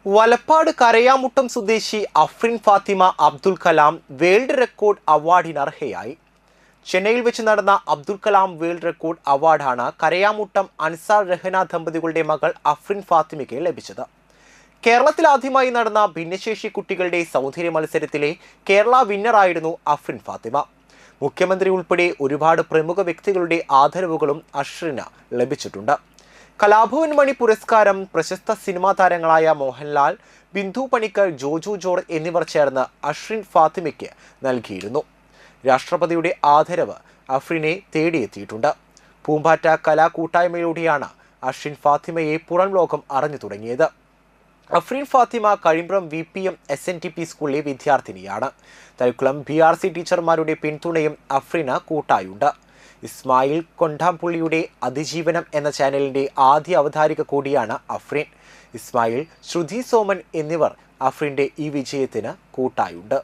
വലപ്പാട് കരയാമുട്ടം സ്വദേശി Afrin Fathima Abdul Kalam world record അവാർഡിന് അർഹയായി. ചെന്നൈയിൽ വെച്ച് നടന്ന അബ്ദുൽ കലാം വേൾഡ് റെക്കോർഡ് അവാർഡാണ് കരയാമുട്ടം അൻസാർ രഹന ദമ്പതികളുടെ മകൾ അഫ്രിൻ ഫാത്തിമയ്ക്ക് ലഭിച്ചത്. കേരളത്തിൽ ആദ്യമായി നടന്ന ഭിന്നശേഷി കുട്ടികളുടെ സൗന്ദര്യ മത്സരത്തിലെ കേരള വിന്നറായിരുന്നു അഫ്രിൻ ഫാത്തിമ. മുഖ്യമന്ത്രി ഉൾപ്പെടെ ഒരുപാട് പ്രമുഖ വ്യക്തികളുടെ ആദരവുകളും അഫ്രിന് ലഭിച്ചിട്ടുണ്ട്. കലാഭവൻ മണി പുരസ്കാരം പ്രശസ്ത സിനിമാ താരങ്ങളായ മോഹൻലാൽ, ബിന്ദു പണിക്കർ, ജോജു ജോർജ് എന്നിവർ ചേർന്ന് അഫ്രിൻ ഫാത്തിമയ്ക്ക് നൽകിയിരുന്നു. രാഷ്ട്രപതിയുടെ ആദരവ് അഫ്രിനെ തേടിയെത്തിയിട്ടുണ്ട്. പൂമ്പാറ്റ കലാകൂട്ടായ്മയിലൂടെയാണ് അഫ്രിൻ ഫാത്തിമയെ പുറം ലോകം അറിഞ്ഞു തുടങ്ങിയത്. അഫ്രിൻ ഫാത്തിമ കഴിമ്പ്രം VPM SNTP സ്കൂളിലെ വിദ്യാർത്ഥിനിയാണ്. തളിക്കുളം BRC ടീച്ചർമാരുടെ പിന്തുണയും അഫ്രിന് കൂട്ടായുണ്ട്. ഇസ്മായിൽ കൊണ്ടാംപുള്ളിയുടെ അതിജീവനം എന്ന ചാനലിന്റെ ആദ്യ അവതാരിക കൂടിയാണ് അഫ്രിൻ. ഇസ്മായിൽ, ശ്രുതി സോമൻ എന്നിവർ അഫ്രിന്റെ ഈ വിജയത്തിന് കൂട്ടായുണ്ട്.